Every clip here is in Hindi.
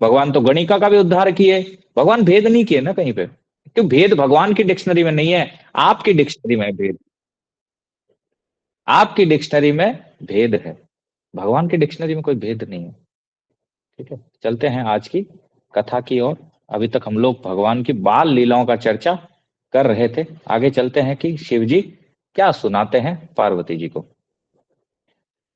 भगवान तो गणिका का भी उद्धार किए, भगवान भेद नहीं किए ना कहीं पे, क्यों भेद भगवान की डिक्शनरी में नहीं है, आपकी डिक्शनरी में है भेद, आपकी डिक्शनरी में भेद है, भगवान की डिक्शनरी में कोई भेद नहीं है। ठीक है, चलते हैं आज की कथा की ओर। अभी तक हम लोग भगवान की बाल लीलाओं का चर्चा कर रहे थे, आगे चलते हैं कि शिव जी क्या सुनाते हैं पार्वती जी को।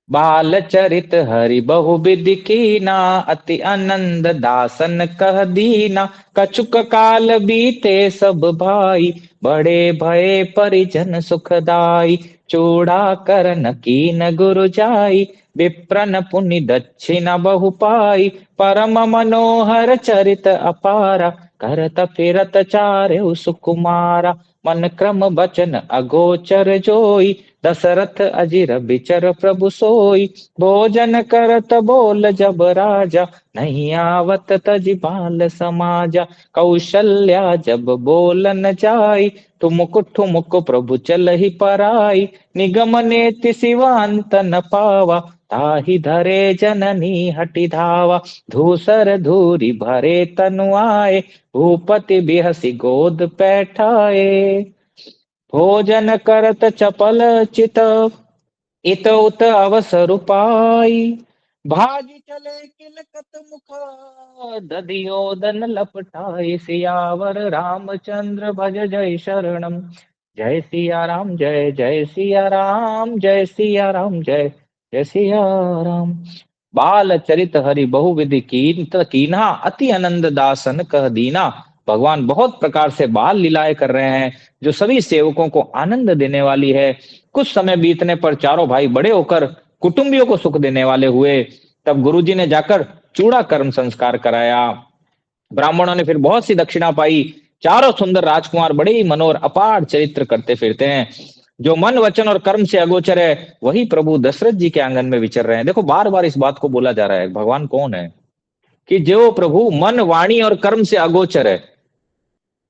बाल चरित हरि बहुविधि कीना, अति आनंद दासन कह दीना। कछुक काल बीते सब भाई, बड़े भये परिजन सुखदाई। चूड़ा करन कीन गुरु जाई, विप्रन पुनि दक्षिणा बहु पाई। परम मनोहर चरित अपारा, करत फिरत चारु सुकुमारा। मन क्रम बचन अगोचर जोई, दशरथ अजिर बिचर प्रभु सोई। भोजन करत बोल जब राजा, नहीं आवत तजि बाल समाजा। कौशल्या जब बोलन जाई, ठुमुक ठुमुक प्रभु चल ही पराई। निगम नेति सिवांत न पावा, ताहि धरे जननी हटि धावा। धूसर धूरी भरे तनु आए, भूपति बिहसी गोद बैठाए। भोजन करत चपल चित, इत उत अवसर पाई। भागी चले किलकत मुख, दधियोदन लपटाई। सियावर रामचंद्र भज जय शरणम, जय सिया राम जय जय सिया राम, जय सिया राम जय जय सिया राम। बाल चरित हरि बहुविधि कीन्हा, अति आनंद दासन कह दीना। भगवान बहुत प्रकार से बाल लीलाएं कर रहे हैं जो सभी सेवकों को आनंद देने वाली है। कुछ समय बीतने पर चारों भाई बड़े होकर कुटुंबियों को सुख देने वाले हुए। तब गुरुजी ने जाकर चूड़ा कर्म संस्कार कराया। ब्राह्मणों ने फिर बहुत सी दक्षिणा पाई। चारों सुंदर राजकुमार बड़े ही मनोहर अपार चरित्र करते फिरते हैं। जो मन वचन और कर्म से अगोचर है, वही प्रभु दशरथ जी के आंगन में विचर रहे हैं। देखो बार बार इस बात को बोला जा रहा है, भगवान कौन है कि जो प्रभु मन वाणी और कर्म से अगोचर है।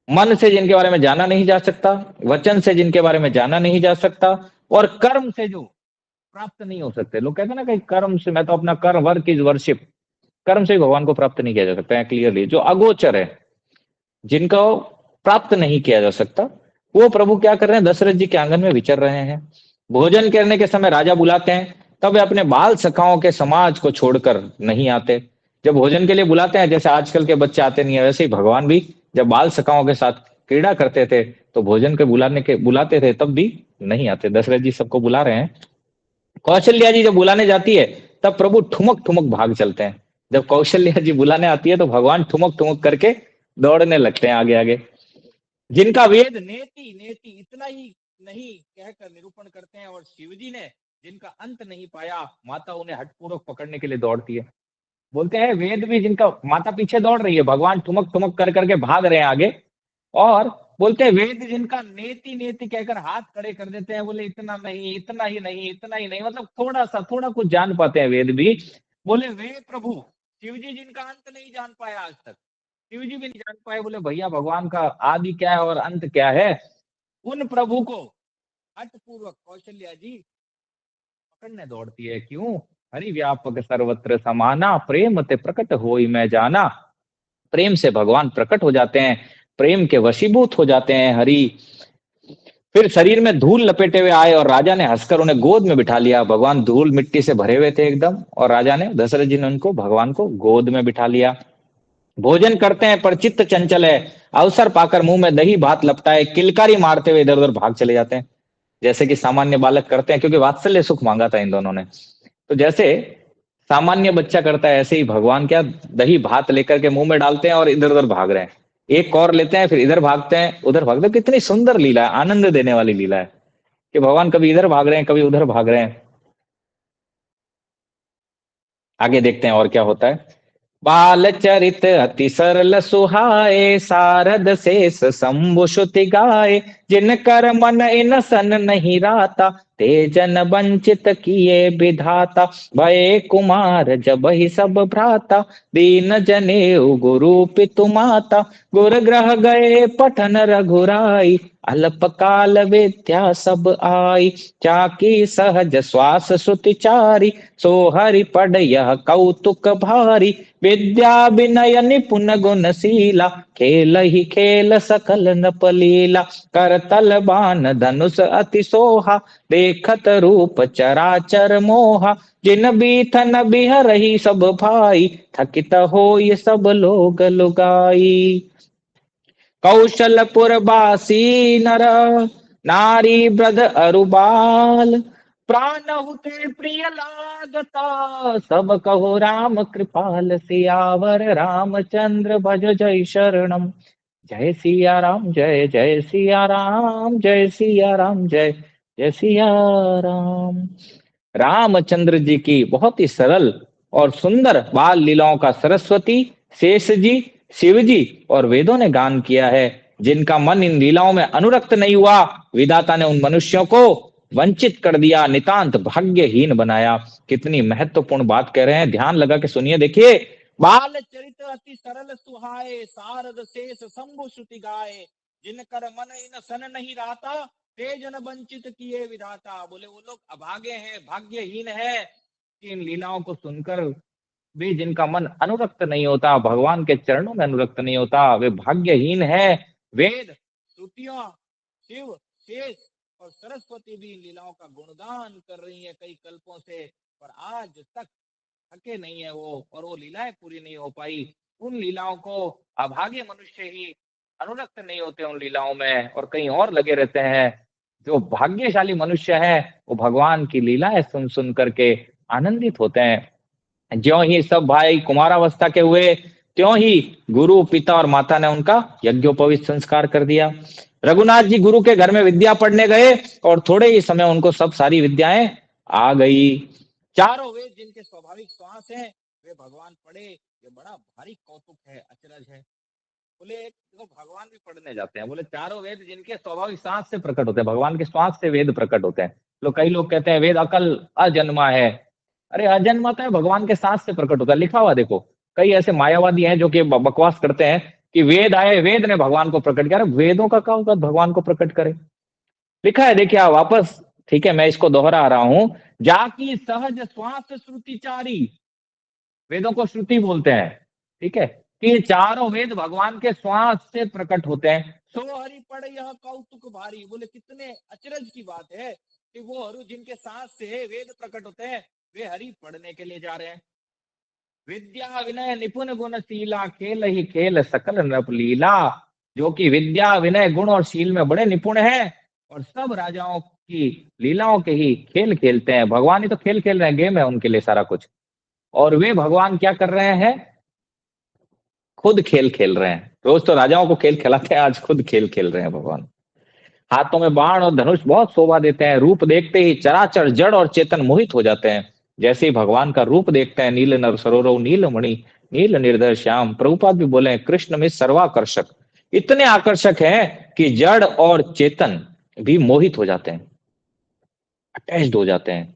मन से जिनके बारे में जाना नहीं जा सकता, वचन से जिनके बारे में जाना नहीं जा सकता, और कर्म से जो प्राप्त नहीं हो सकते। लोग कहते हैं ना कि कर्म से, मैं तो अपना कर्म, वर्क इज वर्शिप, कर्म से भगवान को प्राप्त नहीं किया जा सकता है। क्लियरली जो अगोचर है, जिनको प्राप्त नहीं किया जा सकता, वो प्रभु क्या कर रहे हैं, दशरथ जी के आंगन में विचर रहे हैं। भोजन करने के समय राजा बुलाते हैं, तब वे अपने बाल सखाओं के समाज को छोड़कर नहीं आते। जब भोजन के लिए बुलाते हैं, जैसे आजकल के बच्चे आते नहीं है, वैसे ही भगवान भी जब बाल सखाओं के साथ क्रीड़ा करते थे तो भोजन के बुलाते थे, तब भी नहीं आते। दशरथ जी सबको बुला रहे हैं। कौशल्या जी जब बुलाने जाती है, तब प्रभु ठुमक ठुमक भाग चलते हैं। जब कौशल्या जी बुलाने आती है तो भगवान ठुमक ठुमक करके दौड़ने लगते हैं आगे आगे। जिनका वेद नेति नेति इतना ही नहीं कहकर निरूपण करते हैं, और शिवजी ने जिनका अंत नहीं पाया, माता उन्हें हठपूर्वक पकड़ने के लिए दौड़ती है। बोलते हैं वेद भी जिनका, माता पीछे दौड़ रही है, भगवान ठुमक ठुमक कर करके भाग रहे हैं आगे। और बोलते हैं वेद जिनका नेति नेति कहकर हाथ खड़े कर देते हैं, बोले इतना नहीं, इतना ही नहीं, इतना ही नहीं, मतलब थोड़ा सा, थोड़ा कुछ जान पाते हैं वेद भी। बोले वे प्रभु शिव जी जिनका अंत नहीं जान पाया आज तक, शिव जी भी नहीं जान पाए, बोले भैया भगवान का आदि क्या है और अंत क्या है, उन प्रभु को हठपूर्वक कौशल्या जी पकड़ने दौड़ती है। क्यों? हरि व्यापक सर्वत्र समाना, प्रेम ते प्रकट होई मैं जाना। प्रेम से भगवान प्रकट हो जाते हैं, प्रेम के वशीभूत हो जाते हैं हरि। फिर शरीर में धूल लपेटे हुए आए और राजा ने हंसकर उन्हें गोद में बिठा लिया। भगवान धूल मिट्टी से भरे हुए थे एकदम, और राजा ने, दशरथ जी ने उनको, भगवान को गोद में बिठा लिया। भोजन करते हैं पर चित्त चंचल है, अवसर पाकर मुंह में दही भात लपटाए किलकारी मारते हुए इधर उधर भाग चले जाते हैं, जैसे कि सामान्य बालक करते हैं, क्योंकि वात्सल्य सुख मांगा था इन दोनों ने। तो जैसे सामान्य बच्चा करता है, ऐसे ही भगवान क्या दही भात लेकर के मुंह में डालते हैं और इधर उधर भाग रहे हैं। एक कौर लेते हैं, फिर इधर भागते हैं, उधर भागते हैं। कितनी सुंदर लीला है, आनंद देने वाली लीला है कि भगवान कभी इधर भाग रहे हैं, कभी उधर भाग रहे हैं। आगे देखते हैं और क्या होता है। बाल चरित अति सरल सुहाए, सारद शेष शंभु श्रुति गाए। जिन कर मन इन सन नहीं राता, ते जन वंचित किए विधाता, भये कुमार जब ही सब भ्राता, दीन जनेऊ गुरु पितु माता, गुर ग्रह गए पठन रघुराई, अल्पकाल विद्या सब आई, चाकी सहज श्वास सुतिचारी, सो हरि पढ़ यह कौतुक भारी, विद्या विनय निपुण गुणशीला, खेल ही खेल सकल नपलीला, करतल बान धनुष अति सोहा, देखत रूप चराचर मोहा, जिन बीथन बिहरहि सब भाई, थकित होय सब लोग लुगाई। कौशलपुर बासी नर नारी वृद्ध अरुबाल, प्राण हुते प्रिय लागता, सब कहो राम कृपाल, सियावर रामचंद्र भज जय शरणम। जय सिया राम, जय जय सिया राम, जय सिया राम, जय जय सिया राम। रामचंद्र जी की बहुत ही सरल और सुंदर बाल लीलाओं का सरस्वती, शेष जी, शिव जी और वेदों ने गान किया है। जिनका मन इन लीलाओं में अनुरक्त नहीं हुआ, विधाता ने उन मनुष्यों को वंचित कर दिया, नितांत भाग्यहीन बनाया। कितनी महत्वपूर्ण बात कह रहे हैं, ध्यान लगा के सुनिए। देखिए, बाल चरित अति सरल सुहाए, सारद शेष शंभु श्रुति गाए, जिनकर मन इन सन नहीं रहता, ते जन वंचित किए विधाता। बोले वो लोग अभागे हैं, भाग्यहीन है कि इन लीलाओं को सुनकर भी जिनका मन अनुरक्त नहीं होता, भगवान के चरणों में अनुरक्त नहीं होता, वे भाग्यहीन है। वेद, श्रुतियां, शिव, शेष और सरस्वती भी इन लीलाओं का गुणगान कर रही है कई कल्पों से, पर आज तक थके नहीं है वो, और वो लीलाएं पूरी नहीं हो पाई। उन लीलाओं को अभागे मनुष्य ही अनुरक्त नहीं होते उन लीलाओं में, और कहीं और लगे रहते हैं। जो भाग्यशाली मनुष्य है, वो भगवान की लीलाएं सुन सुन करके आनंदित होते हैं। ज्यों ही सब भाई कुमारावस्था के हुए, त्यों ही गुरु, पिता और माता ने उनका यज्ञोपवीत संस्कार कर दिया। रघुनाथ जी गुरु के घर में विद्या पढ़ने गए, और थोड़े ही समय उनको सब सारी विद्याएं आ गई। चारों वेद जिनके स्वाभाविक श्वास हैं, वे भगवान पढ़े, ये बड़ा भारी कौतुक है, अचरज है। बोले देखो, भगवान भी पढ़ने जाते हैं। बोले चारों वेद जिनके स्वाभाविक सांस से प्रकट होते हैं, भगवान के श्वास से वेद प्रकट होते हैं। कई लोग कहते हैं वेद अकल अजन्मा है। अरे अजन्मा तो है, भगवान के सांस से प्रकट होता है, लिखा हुआ देखो। कई ऐसे मायावादी हैं जो कि बकवास करते हैं कि वेद आए, वेद ने भगवान को प्रकट किया। वेदों का क्या होगा भगवान को प्रकट करे? लिखा है, देखिए आप वापस, ठीक है, मैं इसको दोहरा रहा हूं। जाकी सहज श्वास श्रुतिचारी, वेदों को श्रुति बोलते हैं, ठीक है, कि ये चारों वेद भगवान के श्वास से प्रकट होते हैं। सो हरि पढ़ यह कौतुक भारी। बोले कितने अचरज की बात है कि वो हरु जिनके सांस से वेद प्रकट होते हैं, वे हरि पढ़ने के लिए जा रहे हैं। विद्या विनय निपुण गुणशीला, खेल ही खेल सकल नृप लीला। जो कि विद्या विनय गुण और शील में बड़े निपुण हैं, और सब राजाओं की लीलाओं के ही खेल खेलते हैं। भगवान ही तो खेल खेल रहे हैं, गेम है उनके लिए सारा कुछ। और वे भगवान क्या कर रहे हैं? खुद खेल खेल रहे हैं। रोज तो राजाओं को खेल खिलाते हैं, आज खुद खेल खेल रहे हैं भगवान। हाथों में बाण और धनुष बहुत शोभा देते हैं। रूप देखते ही चराचर जड़ और चेतन मोहित हो जाते हैं। जैसे ही भगवान का रूप देखते हैं, नील नर सरोवर नील मणि नील निर्दय श्याम, प्रभुपाद भी बोले कृष्ण में सर्वाकर्षक, इतने आकर्षक हैं कि जड़ और चेतन भी मोहित हो जाते हैं, अटैच्ड हो जाते हैं।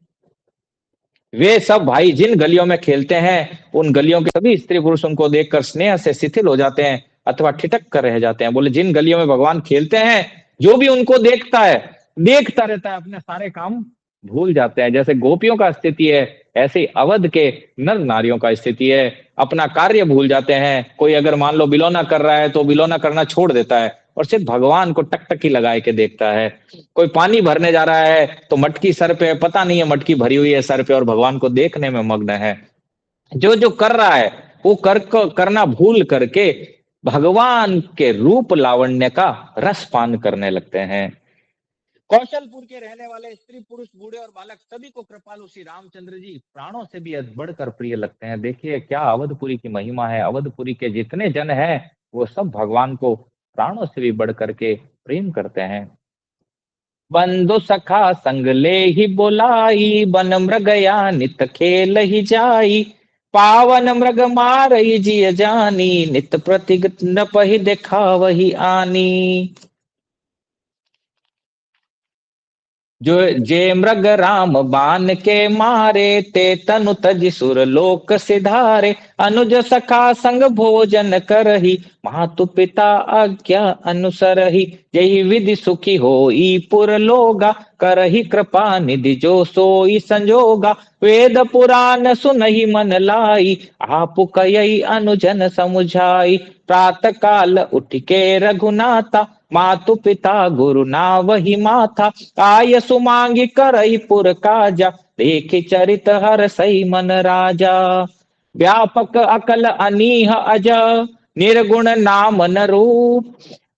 वे सब भाई जिन गलियों में खेलते हैं, उन गलियों के सभी स्त्री पुरुष उनको देखकर स्नेह से शिथिल हो जाते हैं अथवा ठिठक कर रह जाते हैं। बोले जिन गलियों में भगवान खेलते हैं, जो भी उनको देखता है, देखता रहता है, अपने सारे काम भूल जाते हैं। जैसे गोपियों का स्थिति है, ऐसे ही अवध के नर नारियों का स्थिति है। अपना कार्य भूल जाते हैं। कोई अगर मान लो बिलौना कर रहा है तो बिलौना करना छोड़ देता है, और सिर्फ भगवान को टकटकी लगाए के देखता है। कोई पानी भरने जा रहा है तो मटकी सर पे, पता नहीं है मटकी भरी हुई है सर पे, और भगवान को देखने में मग्न है। जो जो कर रहा है वो करना भूल करके भगवान के रूप लावण्य का रस पान करने लगते हैं। कौशलपुर के रहने वाले स्त्री पुरुष बूढ़े और बालक सभी को कृपालु श्री रामचंद्र जी प्राणों से भी बढ़कर प्रिय लगते हैं। देखिए क्या अवधपुरी की महिमा है। अवधपुरी के जितने जन हैं, वो सब भगवान को प्राणों से भी बढ़ करके प्रेम करते हैं। बंधु सखा संग ले ही बोलाई, बन मृगया नित खेल ही जाई, पावन मृग मारई जिय जानी, नित प्रति नप ही देखा वही आनी। जो जे मृग राम बान के मारे, ते तनु तज सुर लोक सिधारे। अनुज सखा संग भोजन करही, मातु पिता आज्ञा अनुसरही। यही विधि सुखी होई पुर लोगा, करही कृपा निधि जो सोई संजोगा। वेद पुराण सुनहि मन लाई, आप कयई अनुजन समुझाई। प्रात काल उठ के रघुनाथा, मातु पिता गुरु ना वही माथा। आय सुमांगी करई पुर काजा, देखि चरित हर सही मन राजा। व्यापक अकल अनीह अज, निर्गुण नाम न रूप।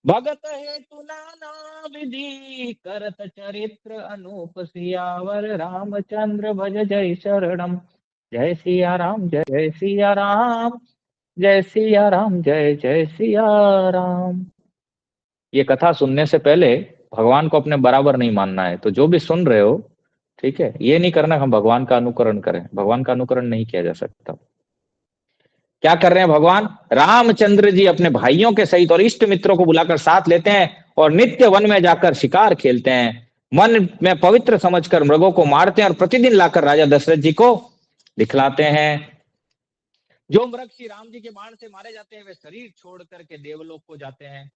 भगत हेतु नाना विधि, करत चरित्र अनूप। सियावर रामचंद्र भज जय शरणम। जय सिया राम जय सिया राम, जय सिया राम जय जय सिया राम। ये कथा सुनने से पहले भगवान को अपने बराबर नहीं मानना है। तो जो भी सुन रहे हो, ठीक है, ये नहीं करना हम भगवान का अनुकरण करें। भगवान का अनुकरण नहीं किया जा सकता। क्या कर रहे हैं भगवान रामचंद्र जी? अपने भाइयों के सहित और इष्ट मित्रों को बुलाकर साथ लेते हैं और नित्य वन में जाकर शिकार खेलते हैं। मन में पवित्र समझकर मृगों को मारते हैं और प्रतिदिन लाकर राजा दशरथ जी को दिखलाते हैं। जो मृग श्री राम जी के बाण से मारे जाते हैं, वे शरीर छोड़ करके देवलोक को जाते हैं।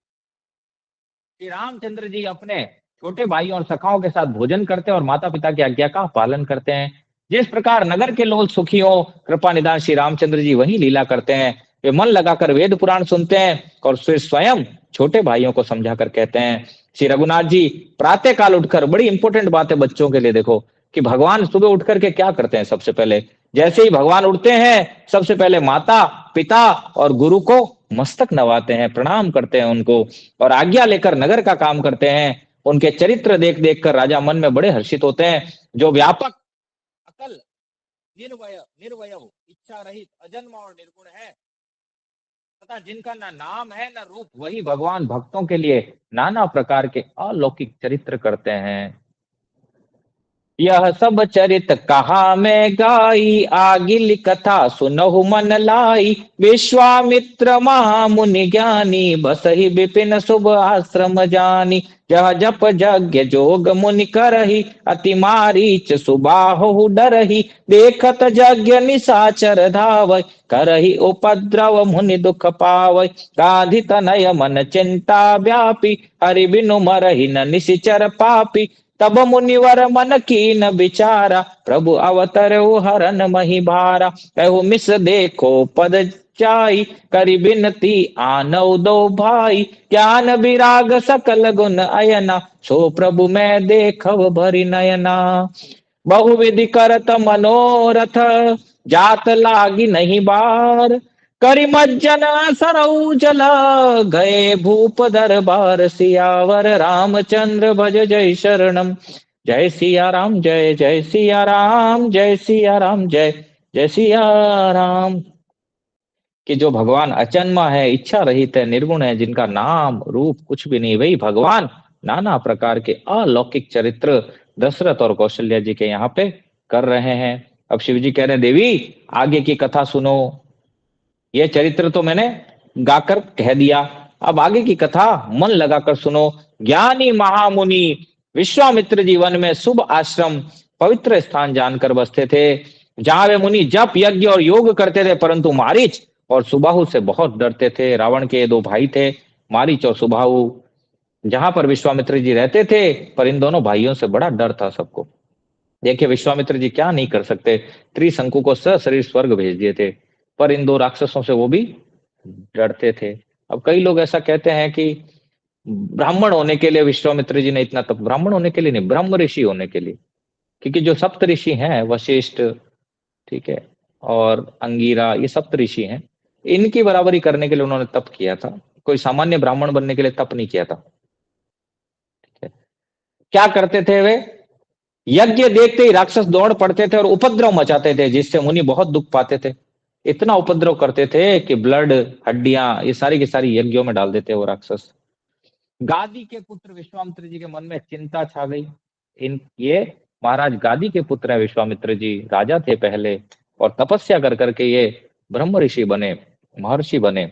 श्री रामचंद्र जी अपने छोटे भाइयों और सखाओं के साथ भोजन करते हैं और माता पिता की आज्ञा का पालन करते हैं। जिस प्रकार नगर के लोग सुखी हो, कृपा निदान श्री रामचंद्र जी वही लीला करते हैं। वे मन लगाकर वेद पुराण सुनते हैं और फिर स्वयं छोटे भाइयों को समझा कर कहते हैं। श्री रघुनाथ जी प्रातः काल उठकर, बड़ी इंपॉर्टेंट बात है बच्चों के लिए, देखो कि भगवान सुबह उठ करके क्या करते हैं। सबसे पहले जैसे ही भगवान उठते हैं, सबसे पहले माता पिता और गुरु को मस्तक नवाते हैं, प्रणाम करते हैं उनको और आज्ञा लेकर नगर का काम करते हैं। उनके चरित्र देख देख कर राजा मन में बड़े हर्षित होते हैं। जो व्यापक अकल, निर्वय निर्वय, इच्छा रहित, अजन्मा और निर्गुण है, तथा जिनका ना नाम है ना रूप, वही भगवान भक्तों के लिए नाना प्रकार के अलौकिक चरित्र करते हैं। यह सब चरित कहा मैं गाई, आगिल कथा सुनहु मन लाई। विश्वामित्र महामुनि ज्ञानी, बसहि विपिन शुभ आश्रम जानी। जह जप यज्ञ जोग मुनि करही, अति मारीच सुबाहु डरही। देखत यज्ञ निशाचर धावै, करही उपद्रव मुनि दुख पावै। गांधी तनय मन चिंता व्यापी, हरि बिनु मरहि न निशिचर पापी। तब मुनिवर मन कीन विचारा, प्रभु अवतरऊ हरन मही भारा। कहु मिस देखो पद चाई, करि बिनती आनौ दो भाई। ज्ञान विराग सकल गुण अयना, सो प्रभु मैं देखव भरि नयना। बहुविधि करत मनोरथ, जात लागी नहीं बार। करिमज्जन सरऊ जल, गए भूप दरबार। सियावर रामचंद्र भज जय शरणम। जय सिया राम जय जय सिया राम, जय सिया राम जय जय सिया राम। कि जो भगवान अचन्मा है, इच्छा रहित है, निर्गुण है, जिनका नाम रूप कुछ भी नहीं, वही भगवान नाना प्रकार के अलौकिक चरित्र दशरथ और कौशल्या जी के यहाँ पे कर रहे हैं। अब शिव जी कह रहे हैं, देवी आगे की कथा सुनो। ये चरित्र तो मैंने गाकर कह दिया, अब आगे की कथा मन लगाकर सुनो। ज्ञानी महामुनि विश्वामित्र जीवन में शुभ आश्रम पवित्र स्थान जानकर बसते थे, जहां वे मुनि जप यज्ञ और योग करते थे, परंतु मारीच और सुबाहु से बहुत डरते थे। रावण के दो भाई थे, मारीच और सुबाहु। जहां पर विश्वामित्र जी रहते थे, पर इन दोनों भाइयों से बड़ा डर था सबको। देखिए विश्वामित्र जी क्या नहीं कर सकते, त्रिशंकु को सशरीर स्वर्ग भेज दिए थे, पर इन दो राक्षसों से वो भी डरते थे। अब कई लोग ऐसा कहते हैं कि ब्राह्मण होने के लिए विश्वामित्र जी ने इतना तप, ब्राह्मण होने के लिए नहीं, ब्रह्म ऋषि होने के लिए। क्योंकि जो सप्त ऋषि हैं, वशिष्ठ, ठीक है, और अंगीरा, ये सप्त ऋषि हैं, इनकी बराबरी करने के लिए उन्होंने तप किया था। कोई सामान्य ब्राह्मण बनने के लिए तप नहीं किया था। ठीक है। क्या करते थे वे? यज्ञ देखते ही राक्षस दौड़ पड़ते थे और उपद्रव मचाते थे, जिससे मुनि बहुत दुख पाते थे। इतना उपद्रव करते थे कि ब्लड, हड्डियां, ये सारी की सारी यज्ञों में डाल देते वो राक्षस। गादी के पुत्र विश्वामित्र जी के मन में चिंता छा गई। इन ये महाराज गादी के पुत्र है विश्वामित्र जी, राजा थे पहले, और तपस्या कर करके ये ब्रह्म ऋषि बने, महर्षि बने।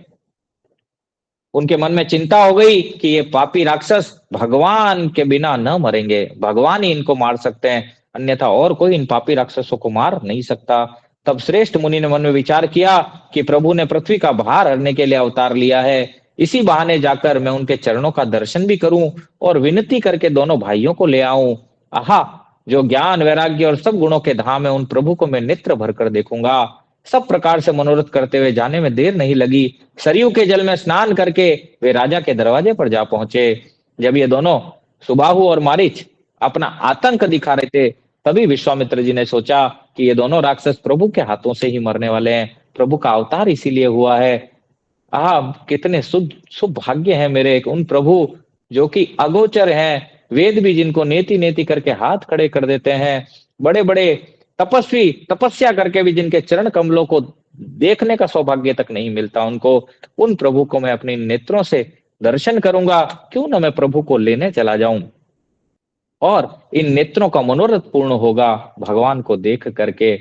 उनके मन में चिंता हो गई कि ये पापी राक्षस भगवान के बिना न मरेंगे, भगवान ही इनको मार सकते हैं, अन्यथा और कोई इन पापी राक्षसों को मार नहीं सकता। तब श्रेष्ठ मुनि ने मन में विचार किया कि प्रभु ने पृथ्वी का भार हरने के लिए अवतार लिया है, इसी बहाने जाकर मैं उनके चरणों का दर्शन भी करूं और विनती करके दोनों भाइयों को ले आऊं। आहा, जो ज्ञान वैराग्य और सब गुणों के धाम है, उन प्रभु को मैं नेत्र भरकर देखूंगा। सब प्रकार से मनोरथ करते हुए जाने में देर नहीं लगी। सरयू के जल में स्नान करके वे राजा के दरवाजे पर जा पहुंचे। जब ये दोनों सुबाहु और मारीच अपना आतंक दिखा रहे थे, तभी विश्वामित्र जी ने सोचा कि ये दोनों राक्षस प्रभु के हाथों से ही मरने वाले हैं, प्रभु का अवतार इसीलिए हुआ है। कितने शुभ शुभ भाग्य है मेरे उन प्रभु जो कि अगोचर हैं, वेद भी जिनको नेति नेति करके हाथ खड़े कर देते हैं, बड़े बड़े तपस्वी तपस्या करके भी जिनके चरण कमलों को देखने का सौभाग्य तक नहीं मिलता उनको, उन प्रभु को मैं अपने नेत्रों से दर्शन करूंगा। क्यों ना मैं प्रभु को लेने चला जाऊं और इन नेत्रों का मनोरथ पूर्ण होगा भगवान को देख करके।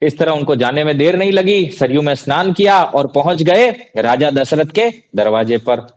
इस तरह उनको जाने में देर नहीं लगी, सरयू में स्नान किया और पहुंच गए राजा दशरथ के दरवाजे पर।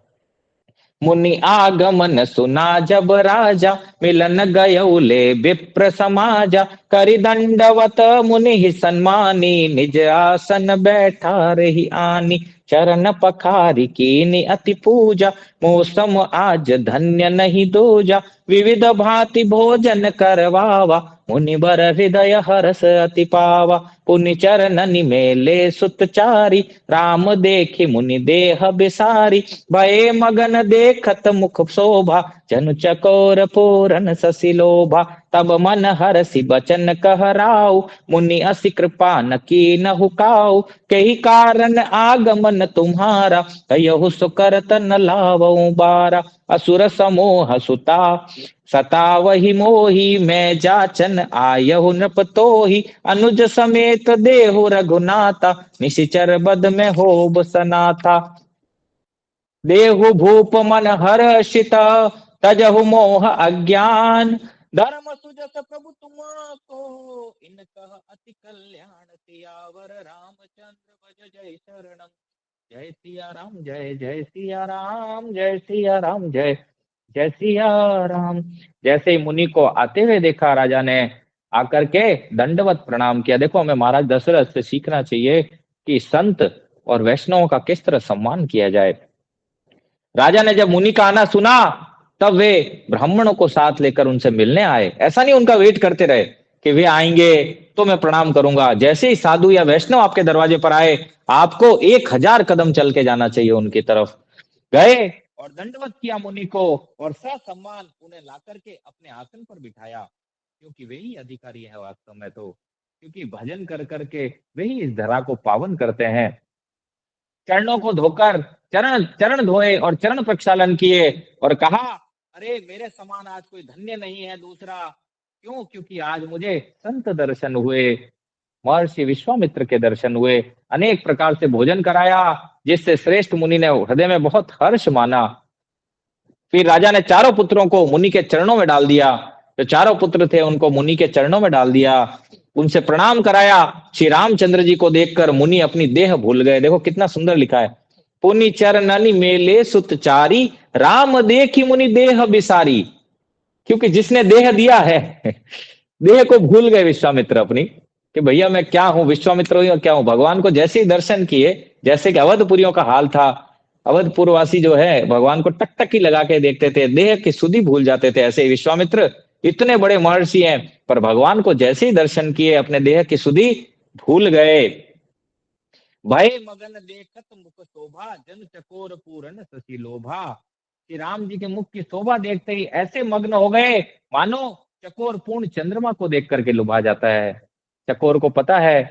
मुनि आगमन सुना जब राजा, मिलन गयौले विप्र समाजा, करि दंडवत मुनि ही सन्मानी, निज आसन बैठा रही आनी, चरण पखारी कीनी अति पूजा, मौसम आज धन्य नहीं दूजा, विविध भांति भोजन करवावा, मुनि बर हृदय हरस अति पावा, पुनि चरणनि मेले सुतचारी, राम देखी मुनि देह बिसारी, भये मगन देखत मुख शोभा, जनु चकोर पूरन शशि लोभा, तब मन हरसि बचन कहराऊ, मुनि असी कृपा न कीन हुकाऊ, कही कारण आगमन तुम्हारा, कयहु सुकरत न लावऊ बारा, असुर समूह सुता सता वही मोही, मैं जाचन आयहु नृप तोहि, अनुज समेत देहु रघुनाथा, निशिचर बद में होब सनाथा, देहु भूप मन हर्षित, तजहु मोह अज्ञान, धर्म सुजस प्रभु तुमको, इनकह अति कल्याण, सियावर रामचंद्र भज जय शरणम, जय सिया राम जय जय सिया राम, जय सिया राम जय जय सिया राम। जैसे ही मुनि को आते हुए देखा, राजा ने आकर के दंडवत प्रणाम किया। देखो, हमें महाराज दशरथ से सीखना चाहिए कि संत और वैष्णवों का किस तरह सम्मान किया जाए। राजा ने जब मुनि का आना सुना, तब वे ब्राह्मणों को साथ लेकर उनसे मिलने आए। ऐसा नहीं उनका वेट करते रहे कि वे आएंगे तो मैं प्रणाम करूंगा। जैसे ही साधु या वैष्णव आपके दरवाजे पर आए, आपको 1000 कदम चल के जाना चाहिए उनकी तरफ। गए और दंडवत किया मुनि को और ससम्मान उन्हें ला करके अपने आसन पर बिठाया, क्योंकि वे ही अधिकारी है वास्तव में तो, क्योंकि भजन कर करके वे ही इस धरा को पावन करते हैं। चरणों को धोकर चरण चरण धोए और चरण प्रक्षालन किए और कहा, अरे मेरे समान आज कोई धन्य नहीं है दूसरा। क्यों? क्योंकि आज मुझे संत दर्शन हुए, महर्षि विश्वामित्र के दर्शन हुए, अनेक प्रकार से भोजन कराया, जिससे श्रेष्ठ मुनि ने हृदय में बहुत हर्ष माना। फिर राजा ने चारों पुत्रों को मुनि के चरणों में डाल दिया। जो चारों पुत्र थे उनको मुनि के चरणों में डाल दिया, उनसे प्रणाम कराया। श्री रामचंद्र जी को देखकर मुनि अपनी देह भूल गए। देखो कितना सुंदर लिखा है, पुनि चरणनि मेले सुतचारी, राम देखी मुनि देह बिसारी। क्योंकि जिसने देह दिया है देह को भूल गए विश्वामित्र अपनी, कि भैया मैं क्या हूं, विश्वामित्र हूं क्या हूं। भगवान को जैसे ही दर्शन किए, जैसे कि अवधपुरियों का हाल था, अवधपुरवासी जो है भगवान को टकटकी लगा के देखते थे, देह की सुधि भूल जाते थे। ऐसे ही विश्वामित्र इतने बड़े महर्षि हैं, पर भगवान को जैसे ही दर्शन किए अपने देह की सुधि भूल गए। भय मगन देखत मुख शोभा, जन चकोर पूरन शशि लोभा। श्री राम जी के मुख की शोभा देखते ही ऐसे मग्न हो गए, मानो चकोर पूर्ण चंद्रमा को देख करके लुभा जाता है। चकोर को पता है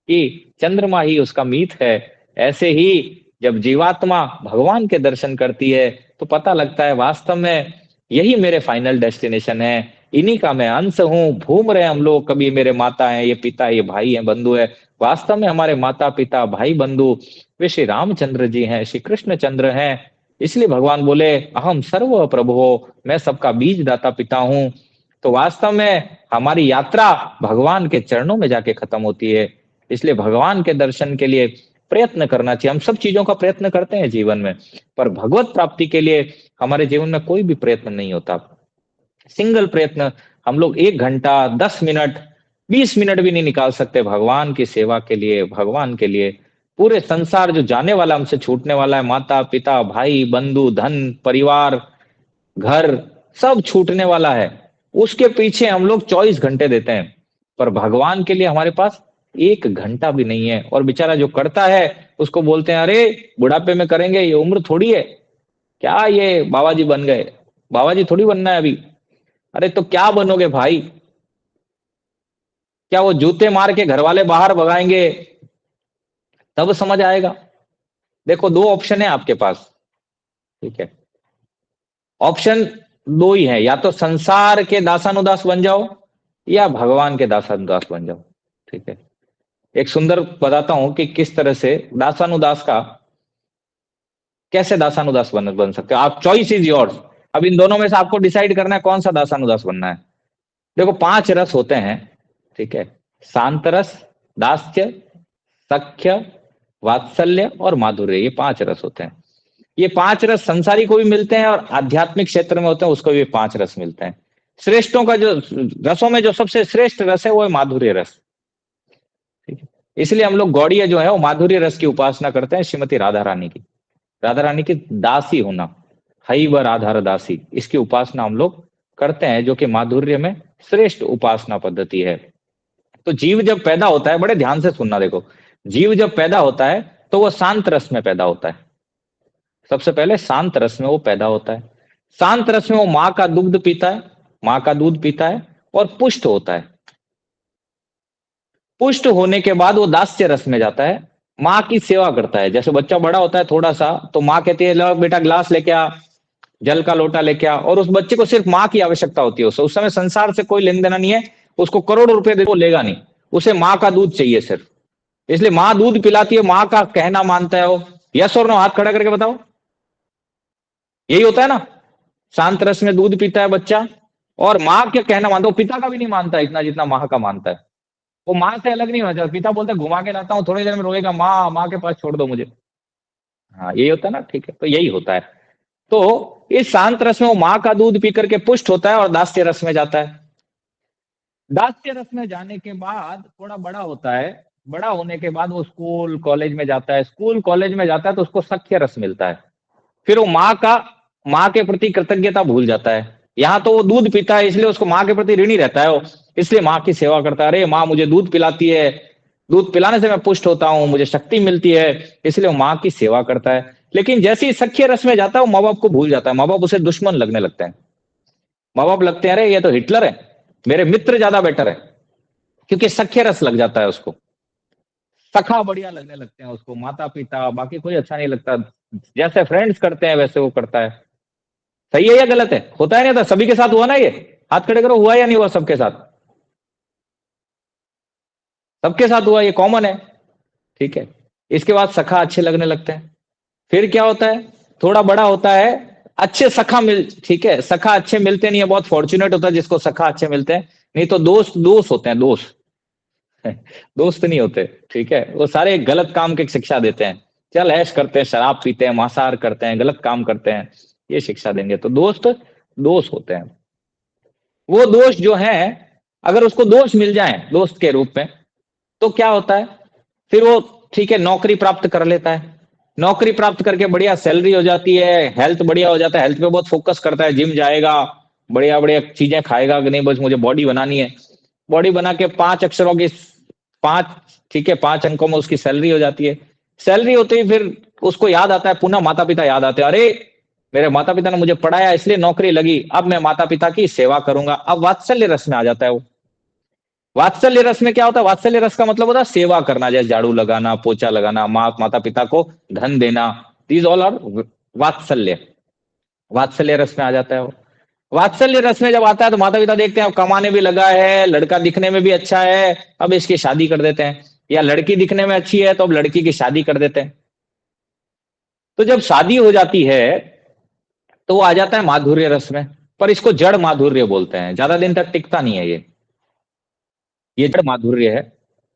कि चंद्रमा ही उसका मीत है। ऐसे ही जब जीवात्मा भगवान के दर्शन करती है तो पता लगता है वास्तव में यही मेरे फाइनल डेस्टिनेशन है, इन्हीं का मैं अंश हूँ। घूम रहे हम लोग, कभी मेरे माता है, ये पिता, ये भाई है, बंधु है, वास्तव में हमारे माता पिता भाई बंधु वे श्री रामचंद्र जी हैं, श्री कृष्ण चंद्र हैं। इसलिए भगवान बोले अहम सर्व प्रभु हो, मैं सबका बीज दाता पिता हूं। तो वास्तव में हमारी यात्रा भगवान के चरणों में जाके खत्म होती है। इसलिए भगवान के दर्शन के लिए प्रयत्न करना चाहिए। हम सब चीजों का प्रयत्न करते हैं जीवन में, पर भगवत प्राप्ति के लिए हमारे जीवन में कोई भी प्रयत्न नहीं होता। सिंगल प्रयत्न हम लोग 1 घंटा, 10 मिनट, 20 मिनट भी नहीं निकाल सकते भगवान की सेवा के लिए, भगवान के लिए। पूरे संसार जो जाने वाला, हमसे छूटने वाला है, माता पिता, भाई बंधु, धन, परिवार, घर, सब छूटने वाला है, उसके पीछे हम लोग 24 घंटे देते हैं, पर भगवान के लिए हमारे पास 1 घंटा भी नहीं है। और बेचारा जो करता है उसको बोलते हैं, अरे बुढ़ापे में करेंगे, ये उम्र थोड़ी है, क्या ये बाबा जी बन गए, बाबा जी थोड़ी बनना है अभी। अरे तो क्या बनोगे भाई? क्या वो जूते मार के घर वाले बाहर भगाएंगे तब समझ आएगा? देखो, दो ऑप्शन है आपके पास, ठीक है? ऑप्शन दो ही है, या तो संसार के दासानुदास बन जाओ या भगवान के दासानुदास बन जाओ, ठीक है? एक सुंदर बताता हूं कि किस तरह से दासानुदास का, कैसे दासानुदास बन सकते हो आप। Choice is yours. अब इन दोनों में से आपको डिसाइड करना है कौन सा दासानुदास बनना है। देखो, 5 रस होते हैं, ठीक है? शांत रस, दास्य, सख्य, वात्सल्य और माधुर्य, ये 5 रस होते हैं। ये 5 रस संसारी को भी मिलते हैं और आध्यात्मिक क्षेत्र में होते हैं उसको भी 5 रस मिलते हैं। श्रेष्ठों का जो रसों में जो सबसे श्रेष्ठ रस है वो है माधुर्य रस, ठीक है? इसलिए हम लोग गौड़िया जो है वो माधुर्य रस की उपासना करते हैं, श्रीमती राधा रानी की, राधा रानी की दासी होना, हई व राधा दासी, इसकी उपासना हम लोग करते हैं, जो कि माधुर्य में श्रेष्ठ उपासना पद्धति है। तो जीव जब पैदा होता है, बड़े ध्यान से सुनना, देखो, जीव जब पैदा होता है तो वो शांत रस में पैदा होता है। सबसे पहले शांत रस में वो पैदा होता है। शांत रस में वो माँ का दुग्ध पीता है, माँ का दूध पीता है और पुष्ट होता है। पुष्ट होने के बाद वो दास्य रस में जाता है, माँ की सेवा करता है। जैसे बच्चा बड़ा होता है थोड़ा सा, तो माँ कहती है, लो बेटा ग्लास लेके आ, जल का लोटा लेके आ, और उस बच्चे को सिर्फ माँ की आवश्यकता होती है। उस समय संसार से कोई लेन देना नहीं है, उसको करोड़ों रुपए दे वो लेगा नहीं, उसे माँ का दूध चाहिए सिर्फ। इसलिए माँ दूध पिलाती है, माँ का कहना मानता है वो। यस और नो, हाथ खड़ा करके बताओ। यही होता है ना? शांत रस में दूध पीता है बच्चा और माँ के कहना मानता है, वो पिता का भी नहीं मानता इतना जितना माँ का मानता है। वो माँ से अलग नहीं होना चाहता। पिता बोलते घुमा के लाता हूँ, थोड़ी देर में रोएगा, माँ माँ के पास छोड़ दो मुझे। हाँ, यही होता है ना, ठीक है? तो यही होता है। तो इस शांत रस में वो माँ का दूध पी करके पुष्ट होता है और दास्य रस में जाता है। दास्य रस में जाने के बाद थोड़ा बड़ा होता है, बड़ा होने के बाद वो स्कूल कॉलेज में जाता है, स्कूल कॉलेज में जाता है तो उसको सख्य रस मिलता है। फिर वो माँ के प्रति कृतज्ञता भूल जाता है। यहाँ तो वो दूध पीता है इसलिए उसको माँ के प्रति ऋणी रहता है वो, इसलिए माँ की सेवा करता है। अरे माँ मुझे दूध पिलाती है, दूध पिलाने से मैं पुष्ट होता हूँ, मुझे शक्ति मिलती है, इसलिए वो माँ की सेवा करता है। लेकिन जैसे ही सख्य रस में जाता है वो माँ बाप को भूल जाता है, माँ बाप उसे दुश्मन लगने लगते हैं। माँ बाप लगते हैं, अरे ये तो हिटलर है, मेरे मित्र ज्यादा बेटर है, क्योंकि सख्य रस लग जाता है उसको। सखा बढ़िया लगने लगते हैं उसको, माता पिता बाकी कोई अच्छा नहीं लगता। जैसे फ्रेंड्स करते हैं वैसे वो करता है। सही है या गलत है? होता है नहीं होता? सभी के साथ हुआ ना ये? हाथ खड़े करो, हुआ या नहीं हुआ सबके साथ? सबके साथ हुआ, ये कॉमन है, ठीक है? इसके बाद सखा अच्छे लगने लगते हैं। फिर क्या होता है? थोड़ा बड़ा होता है, अच्छे सखा मिल, ठीक है, सखा अच्छे मिलते नहीं है, बहुत फॉर्चुनेट होता है जिसको सखा अच्छे मिलते हैं। नहीं तो दोस्त दोस्त होते हैं, दोस्त दोस्त नहीं होते, ठीक है? वो सारे गलत काम की शिक्षा देते हैं, चल ऐश करते हैं, शराब पीते हैं, मांसाहार करते हैं, गलत काम करते हैं, ये शिक्षा देंगे। तो दोस्त दोस्त होते हैं। वो दोस्त जो है, अगर उसको दोस्त मिल जाए दोस्त के रूप में, तो क्या होता है? फिर वो, ठीक है, नौकरी प्राप्त कर लेता है। नौकरी प्राप्त करके बढ़िया सैलरी हो जाती है, हेल्थ बढ़िया हो जाता है, हेल्थ पे बहुत फोकस करता है, जिम जाएगा, बढ़िया बढ़िया चीजें खाएगा कि नहीं, बस मुझे बॉडी बनानी है। बॉडी बना के 5 अक्षरों की, 5, ठीक है, 5 अंकों में उसकी सैलरी हो जाती है। सैलरी होते ही फिर उसको याद आता है, पुनः माता पिता याद आते हैं, अरे मेरे माता पिता ने मुझे पढ़ाया इसलिए नौकरी लगी, अब मैं माता पिता की सेवा करूंगा। अब वात्सल्य रस में आ जाता है वो। वात्सल्य रस में क्या होता है? वात्सल्य रस का मतलब होता है सेवा करना, जैसे झाड़ू लगाना, पोछा लगाना, माता पिता को धन देना, दीज ऑल आर वात्सल्य। वात्सल्य रस में आ जाता है वो। वात्सल्य रस में जब आता है तो माता पिता देखते हैं अब कमाने भी लगा है, लड़का दिखने में भी अच्छा है, अब इसकी शादी कर देते हैं। या लड़की दिखने में अच्छी है तो अब लड़की की शादी कर देते हैं। तो जब शादी हो जाती है तो वो आ जाता है माधुर्य रस में। पर इसको जड़ माधुर्य बोलते हैं, ज्यादा दिन तक टिकता नहीं है ये जड़ माधुर्य है,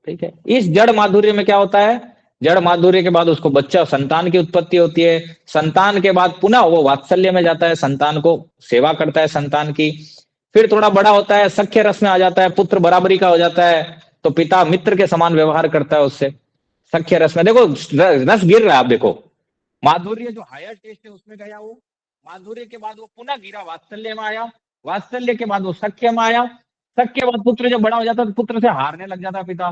ठीक है? इस जड़ माधुर्य में क्या होता है? जड़ माधुर्य के बाद उसको बच्चा संतान की उत्पत्ति होती है, संतान के बाद पुनः वो वात्सल्य में जाता है, संतान को सेवा करता है संतान की। फिर थोड़ा बड़ा होता है, सख्य रस में आ जाता है, पुत्र बराबरी का हो जाता है, तो पिता मित्र के समान व्यवहार करता है उससे। सख्य रस में देखो रस गिर रहा है, आप देखो माधुर्य जो हायर टेस्ट है उसमें गया वो, माधुर्य के बाद वो पुनः गिरा वात्सल्य में आया, वात्सल्य के बाद वो सख्य में आया, सख्य के बाद पुत्र जब बड़ा हो जाता है तो पुत्र से हारने लग जाता है पिता।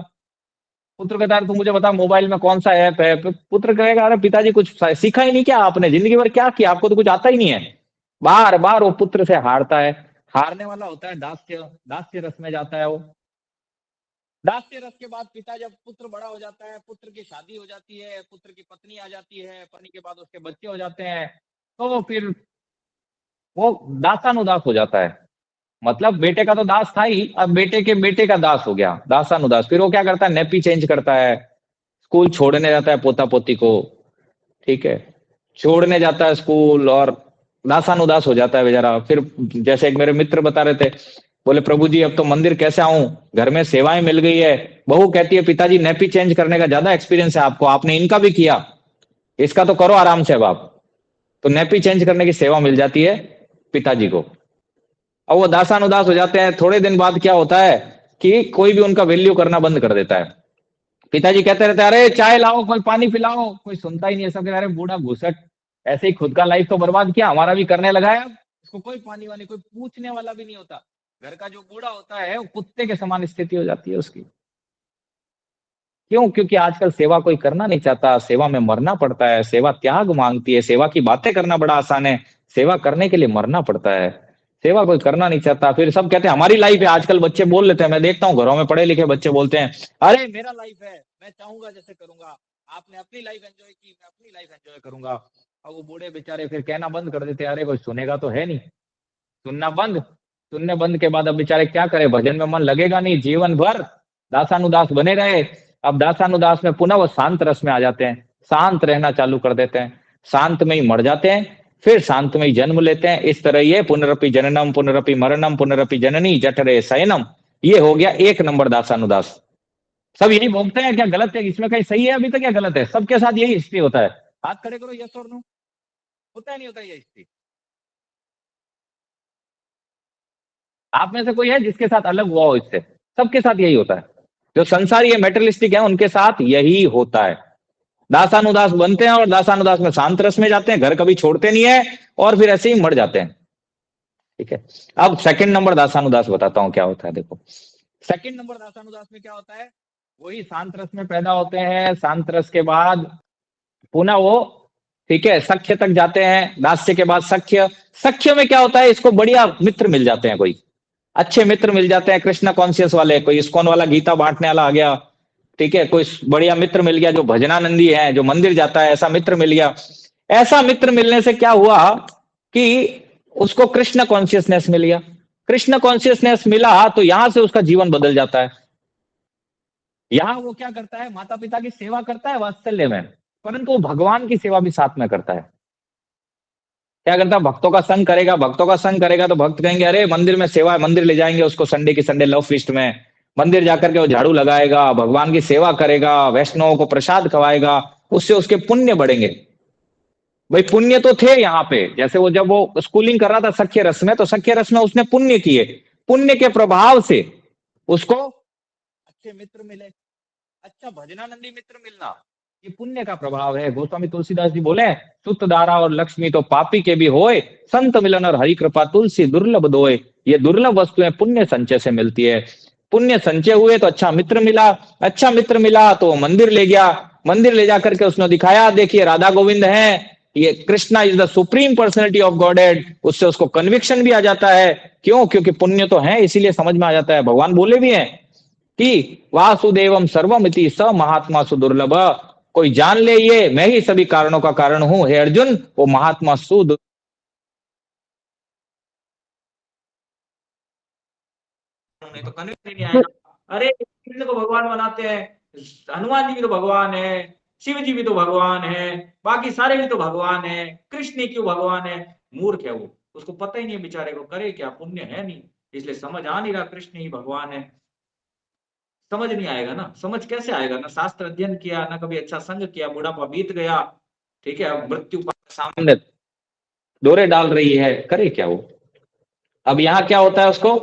पुत्र कहता है तू मुझे बता मोबाइल में कौन सा ऐप है, पुत्र कहेगा अरे पिताजी कुछ सीखा ही नहीं क्या आपने, जिंदगी भर क्या किया, आपको तो कुछ आता ही नहीं है। बार बार वो पुत्र से हारता है, हारने वाला होता है दास्य, दास्य रस में जाता है वो। दास्य रस के बाद पिता जब पुत्र बड़ा हो जाता है, पुत्र की शादी हो जाती है, पुत्र की पत्नी आ जाती है, पत्नी के बाद उसके बच्चे हो जाते हैं, तो फिर वो दासानुदास हो जाता है। मतलब बेटे का तो दास था ही, अब बेटे के बेटे का दास हो गया, दासानुदास। फिर वो क्या करता है, नेपी चेंज करता है, स्कूल छोड़ने जाता है पोता पोती को, ठीक है, छोड़ने जाता है स्कूल और दासानुदास हो जाता है बेचारा। फिर जैसे एक मेरे मित्र बता रहे थे, बोले प्रभु जी अब तो मंदिर कैसे आऊं, घर में सेवाएं मिल गई है, बहू कहती है पिताजी नेपी चेंज करने का ज्यादा एक्सपीरियंस है आपको, आपने इनका भी किया, इसका तो करो आराम से अब आप। तो नेपी चेंज करने की सेवा मिल जाती है पिताजी को। अब वो दासानुदास हो जाते हैं, थोड़े दिन बाद क्या होता है कि कोई भी उनका वैल्यू करना बंद कर देता है। पिताजी कहते रहते हैं अरे चाय लाओ, कोई पानी पिलाओ, कोई सुनता ही नहीं है, सब कहते अरे बूढ़ा घुसट, ऐसे ही खुद का लाइफ तो बर्बाद किया, हमारा भी करने लगा है, अब इसको कोई पानी वानी कोई पूछने वाला भी नहीं होता। घर का जो बूढ़ा होता है वो कुत्ते के समान स्थिति हो जाती है उसकी। क्यों? क्योंकि आजकल सेवा कोई करना नहीं चाहता, सेवा में मरना पड़ता है, सेवा त्याग मांगती है, सेवा की बातें करना बड़ा आसान है, सेवा करने के लिए मरना पड़ता है। सेवा कोई करना नहीं चाहता, फिर सब कहते हैं हमारी लाइफ है। आजकल बच्चे बोल लेते हैं, मैं देखता हूँ घरों में पढ़े लिखे बच्चे बोलते हैं अरे मेरा लाइफ है, मैं चाहूंगा जैसे करूंगा, आपने अपनी लाइफ एंजॉय की, मैं अपनी लाइफ एंजॉय करूंगा। और वो बूढ़े बेचारे फिर कहना बंद कर देते हैं, अरे कोई सुनेगा तो है नहीं, सुनना बंद। सुनने बंद के बाद अब बेचारे क्या करे, भजन में मन लगेगा नहीं, जीवन भर दासानुदास बने रहे। अब दासानुदास में पुनः वो शांत रस में आ जाते हैं, शांत रहना चालू कर देते हैं, शांत में ही मर जाते हैं, फिर शांत में ही जन्म लेते हैं। इस तरह ये पुनरपि जननम पुनरपि मरणम पुनरपि जननी जठरे शयनम, ये हो गया एक नंबर दासानुदास। सब यही बोलते हैं, क्या गलत है इसमें, कहीं सही है अभी तक, क्या गलत है? सबके साथ यही हिस्ट्री होता है। हाथ खड़े करो, यस और नो, होता है नहीं होता ये हिस्ट्री? आप में से कोई है जिसके साथ अलग हुआ हो इससे? सबके साथ यही होता है, जो संसारी है मेटेरियलिस्टिक है उनके साथ यही होता है। दासानुदास बनते हैं और दासानुदास में शांत रस में जाते हैं, घर कभी छोड़ते नहीं है, और फिर ऐसे ही मर जाते हैं। ठीक है, अब सेकंड नंबर दासानुदास बताता हूं क्या होता है। देखो सेकंड नंबर दासानुदास में क्या होता है, वही शांत रस में पैदा होते हैं, शांत रस के बाद पुनः वो, ठीक है, सख्य तक जाते हैं, दास्य के बाद सख्य। सख्य में क्या होता है, इसको बढ़िया मित्र मिल जाते हैं, कोई अच्छे मित्र मिल जाते हैं, कृष्ण कॉन्शियस वाले, कोई इस्कॉन वाला गीता बांटने वाला आ गया, ठीक है, कोई बढ़िया मित्र मिल गया जो भजनानंदी है, जो मंदिर जाता है, ऐसा मित्र मिल गया। ऐसा मित्र मिलने से क्या हुआ कि उसको कृष्ण कॉन्शियसनेस मिल गया। कृष्ण कॉन्शियसनेस मिला तो यहां से उसका जीवन बदल जाता है। यहां वो क्या करता है, माता पिता की सेवा करता है वात्सल्य में, परंतु वो भगवान की सेवा भी साथ में करता है। क्या करता है, भक्तों का संग करेगा, भक्तों का संग करेगा तो भक्त कहेंगे अरे मंदिर में सेवा है, मंदिर ले जाएंगे उसको संडे की संडे लव फीस्ट में, मंदिर जाकर के वो झाड़ू लगाएगा, भगवान की सेवा करेगा, वैष्णवों को प्रसाद खवाएगा, उससे उसके पुण्य बढ़ेंगे। भाई पुण्य तो थे यहाँ पे, जैसे वो जब वो स्कूलिंग कर रहा था सख्य रस में, तो सख्य रस में उसने पुण्य किए, पुण्य के प्रभाव से उसको अच्छे मित्र मिले, अच्छा भजनानंदी मित्र मिलना, ये पुण्य का प्रभाव है। गोस्वामी तुलसीदास जी बोले सुत दारा और लक्ष्मी तो पापी के भी होए, संत मिलन और हरि कृपा तुलसी दुर्लभ दोए। ये दुर्लभ वस्तुएं पुण्य संचय से मिलती है। पुण्य संचय हुए तो अच्छा मित्र मिला, अच्छा मित्र मिला तो मंदिर ले गया, मंदिर ले जाकर के उसने दिखाया देखिए राधा गोविंद है, ये Krishna is the supreme personality of godhead, उससे उसको कन्विक्शन भी आ जाता है। क्यों? क्योंकि पुण्य तो है, इसीलिए समझ में आ जाता है। भगवान बोले भी हैं कि वासुदेवम सर्वमिति स महात्मा सुदुर्लभ, कोई जान ले ये मैं ही सभी कारणों का कारण हूं, हे अर्जुन वो महात्मा सुद नहीं तो कन्विक्शन नहीं आएगा। अरे कृष्ण को भगवान बनाते हैं, हनुमान जी भी तो भगवान है, शिव जी भी तो भगवान है, बाकी सारे भी तो भगवान है, कृष्ण ही क्यों भगवान है? मूर्ख है वो, उसको पता ही नहीं बेचारे को, करे क्या, पुण्य है नहीं, इसलिए समझ आ नहीं रहा कृष्ण ही भगवान है। समझ नहीं आएगा ना, समझ कैसे आएगा, ना शास्त्र अध्ययन किया, ना कभी अच्छा संग किया, बुढ़ापा बीत गया, ठीक है, अब मृत्यु सामने डोरे डाल रही है, करे क्या वो। अब यहाँ क्या होता है उसको,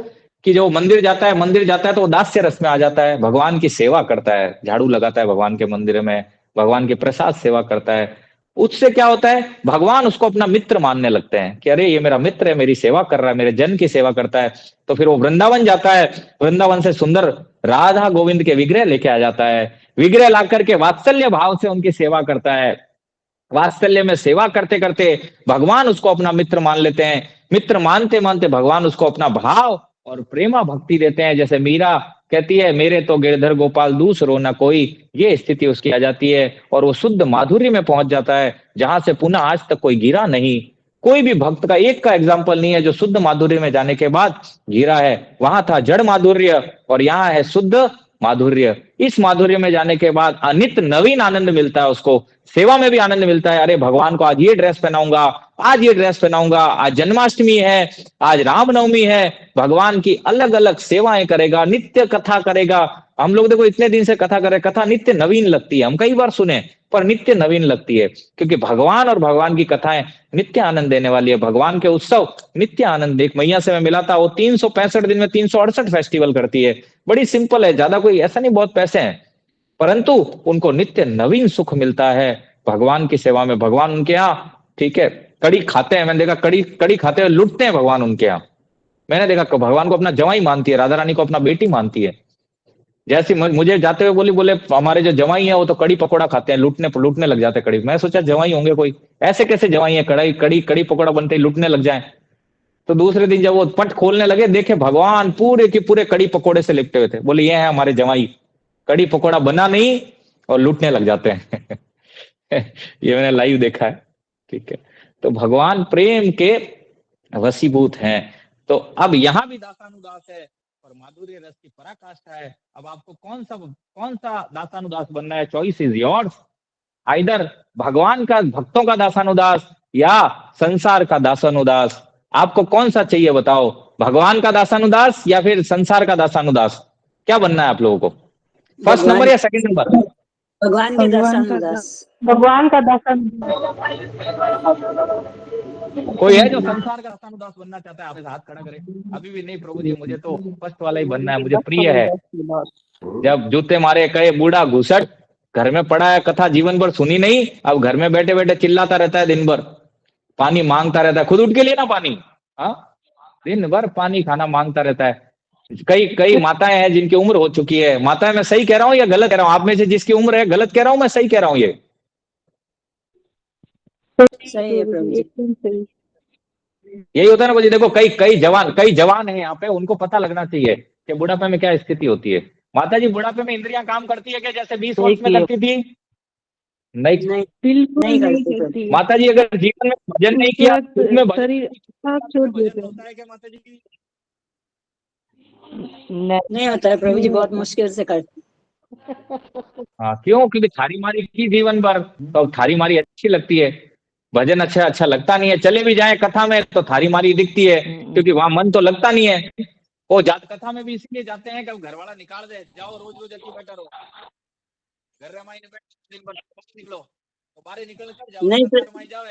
कि जो मंदिर जाता है, मंदिर जाता है तो वो दास्य रस में आ जाता है, भगवान की सेवा करता है, झाड़ू लगाता है भगवान के मंदिर में, भगवान की प्रसाद सेवा करता है। उससे क्या होता है, भगवान उसको अपना मित्र मानने लगते हैं कि अरे ये मेरा मित्र है, मेरी सेवा कर रहा है, मेरे जन की सेवा करता है। तो फिर वो वृंदावन जाता है, वृंदावन से सुंदर राधा गोविंद के विग्रह लेके आ जाता है, विग्रह ला करके वात्सल्य भाव से उनकी सेवा करता है। वात्सल्य में सेवा करते करते भगवान उसको अपना मित्र मान लेते हैं, मित्र मानते मानते भगवान उसको अपना भाव और प्रेमा भक्ति देते हैं। जैसे मीरा कहती है, मेरे तो गिरधर गोपाल दूसरो न कोई, ये स्थिति उसकी आ जाती है और वो शुद्ध माधुर्य में पहुंच जाता है, जहां से पुनः आज तक कोई गिरा नहीं। कोई भी भक्त का एक का एग्जाम्पल नहीं है जो शुद्ध माधुर्य में जाने के बाद गिरा है। वहां था जड़ माधुर्य और यहाँ है शुद्ध माधुर्य। इस माधुर्य में जाने के बाद नित्य नवीन आनंद मिलता है उसको, सेवा में भी आनंद मिलता है। अरे भगवान को आज ये ड्रेस पहनाऊंगा, आज ये ड्रेस पहनाऊंगा, आज जन्माष्टमी है, आज रामनवमी है, भगवान की अलग अलग सेवाएं करेगा, नित्य कथा करेगा। हम लोग देखो इतने दिन से कथा कर रहे, कथा नित्य नवीन लगती है, हम कई बार सुने, पर नित्य नवीन लगती है, क्योंकि भगवान और भगवान की कथाएं नित्य आनंद देने वाली है। भगवान के उत्सव नित्य आनंद। एक मैया से मैं मिला था, वो 365 दिन में 368 फेस्टिवल करती है। बड़ी सिंपल है, ज्यादा कोई ऐसा नहीं बहुत पैसे हैं, परंतु उनको नित्य नवीन सुख मिलता है भगवान की सेवा में। भगवान उनके यहाँ, ठीक है, कड़ी खाते हैं, मैंने देखा कड़ी कड़ी खाते हुए लुटते हैं भगवान उनके यहाँ। मैंने देखा भगवान को अपना जवाई मानती है, राधा रानी को अपना बेटी मानती है। जैसे मुझे जाते हुए बोली, बोले हमारे जो जवाई है वो तो कड़ी पकौड़ा खाते हैं, लूटने लूटने लग जाते हैं कड़ी। मैं सोचा जवाई होंगे कोई, ऐसे कैसे जवाई है, कड़ी कड़ी कड़ी पकौड़ा बनते ही लूटने लग जाए। तो दूसरे दिन जब वो पट खोलने लगे, देखे भगवान पूरे के पूरे कड़ी पकौड़े से लिपटे हुए थे। बोले ये है हमारे जवाई, कड़ी पकौड़ा बना नहीं और लूटने लग जाते हैं। ये मैंने लाइव देखा है, ठीक है। तो भगवान प्रेम के वशीभूत हैं। तो अब यहाँ भी दासानुदास है और माधुर्य रस की पराकाष्ठा है। अब आपको कौन सा दासानुदास बनना है, चॉइस इज योर्स। आइदर भगवान का भक्तों का दासानुदास या संसार का दासानुदास। आपको कौन सा चाहिए बताओ, भगवान का दासानुदास या फिर संसार का दासानुदास? क्या बनना है आप लोगों को, फर्स्ट नंबर भगवान या सेकंड नंबर? भगवान के दासानुदास। भगवान का दर्शन। कोई है जो संसार का दासानुदास बनना चाहता है? आप हाथ खड़ा करें। अभी भी नहीं प्रभु जी, मुझे तो फर्स्ट वाला ही बनना है, मुझे प्रिय है। जब जूते मारे कहे बूढ़ा घुसट, घर में पड़ा है कथा जीवन भर सुनी नहीं, अब घर में बैठे बैठे चिल्लाता रहता है दिन भर, पानी मांगता रहता है, खुद उठ के लिए ना पानी, हाँ, दिन भर पानी खाना मांगता रहता है। कई कई माताएं हैं जिनकी उम्र हो चुकी है। माताएं, मैं सही कह रहा हूँ या गलत कह रहा हूँ? आप में से जिसकी उम्र है, गलत कह रहा हूँ मैं, सही कह रहा हूँ ये? सही है प्रभु जी, एकदम सही। यही होता है ना। मुझे देखो कई जवान है यहाँ पे, उनको पता लगना चाहिए कि बुढ़ापे में क्या स्थिति होती है। माता जी, बुढ़ापे में इंद्रियां काम करती है क्या जैसे 20 वर्ष में करती थी? नहीं, नहीं बिल्कुल नहीं नहीं करते प्रभु। करती। माता जी अगर जीवन में भजन नहीं किया, तुरंत में भजन शरीर आप छोड़ भजन देते होता है क्या माता जी? नहीं होता है प्रभु जी, बहुत मुश्किल से करते। हाँ, क्यों? क्योंकि थारी मारी की जीवन भर, तो थारी मारी अच्छी लगती है, भजन अच्छा अच्छा लगता नहीं है। चले भी जाए कथा में तो थारी मारी दिखती है, क्योंकि वहां मन तो लगता नहीं है। वो जात कथा में भी इसलिए जाते हैं कि घर वाला निकाल दे, जाओ रोज रोज अति बेटर हो, घर रमाई ने बैठ दिन भर निकलो, तो बाहर निकल कर जाओ, नहीं कथा रमाई जाओ।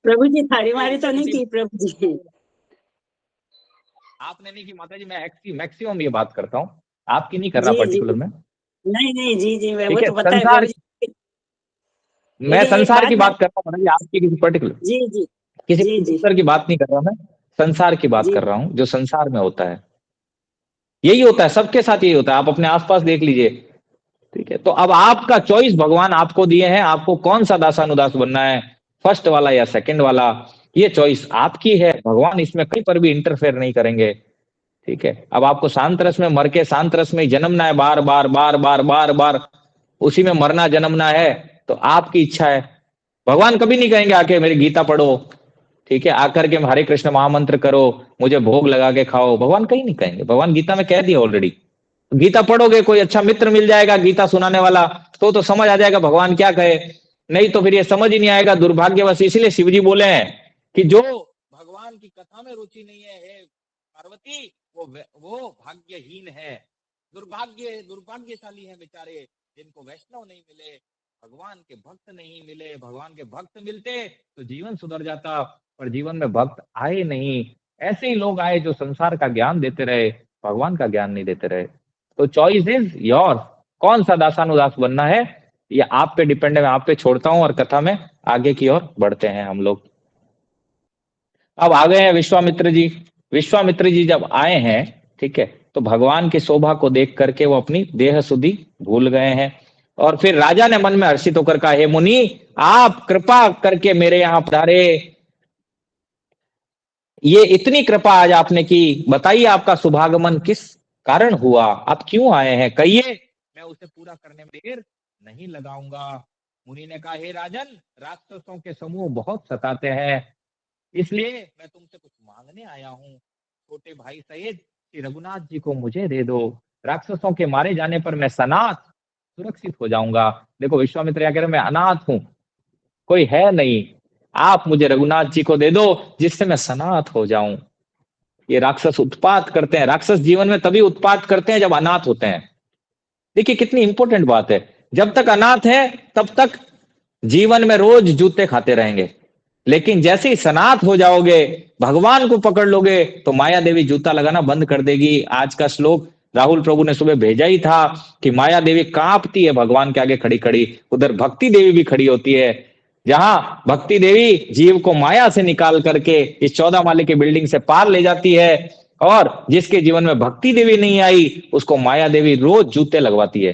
प्रभु जी, थारी मारी तो नहीं की प्रभु जी। आपने नहीं की माता जी, मैं मैक्सिमम ये बात करता हूँ, आपकी नहीं कर रहा जी जी, पर्टिकुलर में। नहीं नहीं, जी जी, मैं वो ठीक है, तो पता है संसार, प्रभु जी। मैं लेकिन एक संसार बात की मैं, बात कर रहा हूँ माता जी, आपकी किसी पर्टिकुलर जी जी किसी जी जी पर्टिकुलर की बात नहीं कर रहा मैं, संसार की बात जी कर रहा हूँ जो संसार में होता है। यही होता है, सबके साथ यही होता है, आप अपने आसपास देख लीजिए। ठीक है, तो अब आपका चॉइस भगवान आपको दिए हैं, आपको कौन सा दासानुदास बनना है, फर्स्ट वाला या सेकंड वाला, ये चॉइस आपकी है। भगवान इसमें कहीं पर भी इंटरफेयर नहीं करेंगे। ठीक है, अब आपको शांत रस में मर के शांत रस में जन्मना है, बार बार बार बार बार बार उसी में मरना जन्मना है, तो आपकी इच्छा है। भगवान कभी नहीं कहेंगे आके मेरी गीता पढ़ो, ठीक है, आकर के हरे कृष्ण महामंत्र करो, मुझे भोग लगा के खाओ, भगवान कहीं नहीं कहेंगे। भगवान गीता में कह दिया ऑलरेडी। गीता पढ़ोगे, कोई अच्छा मित्र मिल जाएगा गीता सुनाने वाला, तो समझ आ जाएगा भगवान क्या कहे, नहीं तो फिर ये समझ ही नहीं आएगा, दुर्भाग्यवश। इसलिए शिव जी बोले हैं कि जो भगवान की कथा में रुचि नहीं है, हे पार्वती, वो भाग्यहीन है। दुर्भाग्यशाली हैं बेचारे जिनको वैष्णव नहीं मिले, भगवान के भक्त नहीं मिले। भगवान के भक्त मिलते तो जीवन सुधर जाता, पर जीवन में भक्त आए नहीं। ऐसे ही लोग आए जो संसार का ज्ञान देते रहे, भगवान का ज्ञान नहीं देते रहे। तो चॉइस इज योर, कौन सा दासानुदास बनना है ये आप पे डिपेंड है। मैं आप पे छोड़ता हूं और कथा में आगे की ओर बढ़ते हैं हम लोग। अब आ गए हैं विश्वामित्र जी। विश्वामित्र जी जब आए हैं, ठीक है, तो भगवान की शोभा को देख करके वो अपनी देह सुधि भूल गए हैं। और फिर राजा ने मन में हर्षित होकर कहा, हे मुनि, आप कृपा करके मेरे यहाँ पधारे, ये इतनी कृपा आज आपने की, बताइए आपका शुभागमन किस कारण हुआ, आप क्यों आए हैं, कहिए, मैं उसे पूरा करने में देर नहीं लगाऊंगा। मुनि ने कहा, हे राजन, राक्षसों के समूह बहुत सताते हैं, इसलिए मैं तुमसे कुछ मांगने आया हूँ। छोटे भाई सहित श्री रघुनाथ जी को मुझे दे दो, राक्षसों के मारे जाने पर मैं सनाथ सुरक्षित हो जाऊंगा। देखो विश्वामित्र क्या कह रहे, मैं अनाथ हूं, कोई है नहीं, आप मुझे रघुनाथ जी को दे दो जिससे मैं सनाथ हो जाऊं। ये राक्षस उत्पात करते हैं, राक्षस जीवन में तभी उत्पात करते हैं जब अनाथ होते हैं। देखिए कितनी इंपॉर्टेंट बात है, जब तक अनाथ है तब तक जीवन में रोज जूते खाते रहेंगे, लेकिन जैसे ही सनाथ हो जाओगे, भगवान को पकड़ लोगे, तो माया देवी जूता लगाना बंद कर देगी। आज का श्लोक राहुल प्रभु ने सुबह भेजा ही था कि माया देवी कांपती है भगवान के आगे खड़ी खड़ी, उधर भक्ति देवी भी खड़ी होती है। जहां भक्ति देवी जीव को माया से निकाल करके इस 14 माले की बिल्डिंग से पार ले जाती है, और जिसके जीवन में भक्ति देवी नहीं आई उसको माया देवी रोज जूते लगवाती है,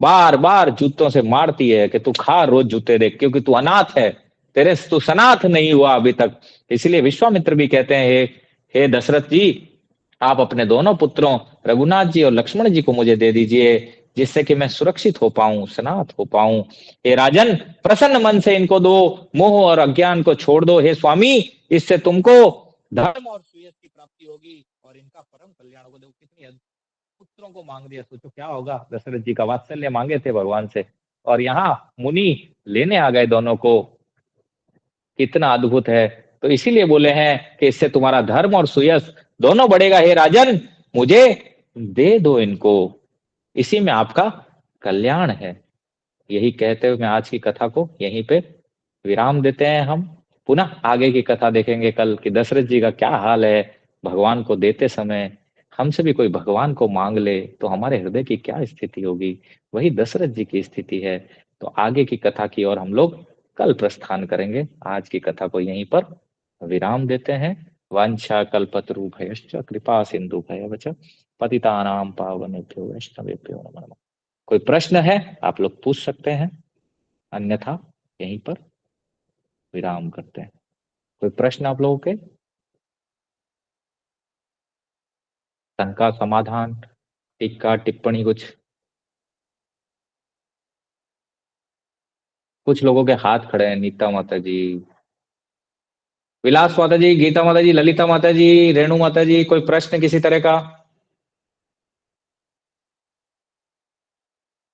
बार बार जूतों से मारती है कि तू खा रोज जूते देख, क्योंकि तू अनाथ है, तेरे तू सनाथ नहीं हुआ अभी तक। इसलिए विश्वामित्र भी कहते हैं, हे दशरथ जी, आप अपने दोनों पुत्रों रघुनाथ जी और लक्ष्मण जी को मुझे दे दीजिए, जिससे कि मैं सुरक्षित हो पाऊं, सनाथ हो पाऊं। हे राजन, प्रसन्न मन से इनको दो, मोह और अज्ञान को छोड़ दो। हे स्वामी, इससे तुमको धर्म और सुयश की प्राप्ति होगी और इनका परम कल्याण होगा। देखो कितनी पुत्रों को मांग दिया, सोचो क्या होगा। दशरथ जी का वात्सल्य मांगे थे भगवान से, और यहाँ मुनि लेने आ गए दोनों को, कितना अद्भुत है। तो इसीलिए बोले हैं कि इससे तुम्हारा धर्म और सुयश दोनों बढ़ेगा। हे राजन, मुझे दे दो इनको, इसी में आपका कल्याण है। यही कहते हुए मैं आज की कथा को यहीं पे विराम देते हैं। हम पुनः आगे की कथा देखेंगे कल कि दशरथ जी का क्या हाल है भगवान को देते समय। हमसे भी कोई भगवान को मांग ले तो हमारे हृदय की क्या स्थिति होगी, वही दशरथ जी की स्थिति है। तो आगे की कथा की ओर हम लोग कल प्रस्थान करेंगे। आज की कथा को यहीं पर विराम देते हैं। वांछा कल्पतरुभ्यश्च कृपा सिंधुभ्यश्च पतितानां पावनेभ्यो वैष्णवेभ्यो नमः नमः। कोई प्रश्न है आप लोग पूछ सकते हैं, अन्यथा यहीं पर विराम करते हैं। कोई प्रश्न आप लोगों के, शंका समाधान, टीका टिप्पणी कुछ? कुछ लोगों के हाथ खड़े हैं, नीता माता जी, विलास माता जी, गीता माता जी, ललिता माता जी, रेणु माता जी, कोई प्रश्न किसी तरह का?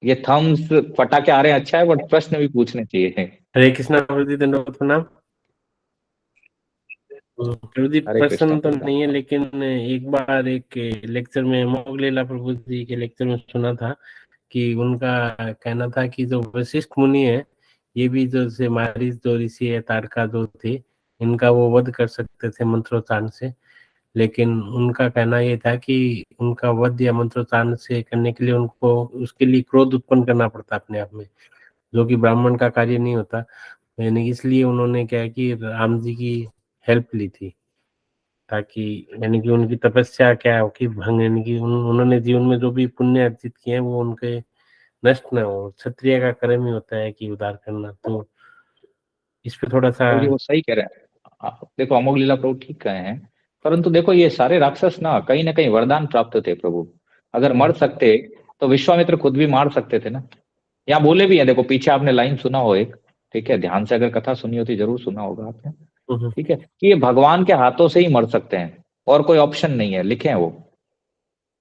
ये थम्स पटाखे आ रहे हैं अच्छा है, बट प्रश्न भी पूछने चाहिए। हरे कृष्णा प्रदीप, दंडवत प्रणाम। प्रदीप हरे कृष्णा प्रसन्न तो प्रभु। नहीं है, लेकिन एक बार एक लेक्चर में अमोघ लीला प्रभु जी के लेक्चर में सुना था कि उनका कहना था कि जो वशिष्ठ मुनि है, ये भी जो से मारीच जो ऋषि है, तारका जो थे, इनका वो वध कर सकते थे मंत्रोच्चारण से, लेकिन उनका कहना ये था कि उनका वध या मंत्रोच्चारण से करने के लिए उनको उसके लिए क्रोध उत्पन्न करना पड़ता अपने आप में, जो कि ब्राह्मण का कार्य नहीं होता। यानी इसलिए उन्होंने क्या कि राम जी की हेल्प ली थी, ताकि यानी कि उनकी तपस्या क्या हो कि भंग, यानी कि उन्होंने जीवन में जो भी पुण्य अर्जित किए हैं वो उनके नष्ट ना हो। क्षत्रिय का कर्म ही होता है कि उद्धार करना, तो इस पे थोड़ा सा। प्रभु जी वो सही कह रहे हैं। देखो अमोघ लीला प्रभु ठीक कहे हैं, परंतु देखो ये सारे राक्षस ना कहीं वरदान प्राप्त थे प्रभु। अगर मर सकते तो विश्वामित्र खुद भी मार सकते थे ना। यहाँ बोले भी है, देखो पीछे आपने लाइन सुना हो एक, ठीक है, ध्यान से अगर कथा सुनी होती जरूर सुना होगा आपने, ठीक है, कि ये भगवान के हाथों से ही मर सकते हैं और कोई ऑप्शन नहीं है, लिखे हैं वो।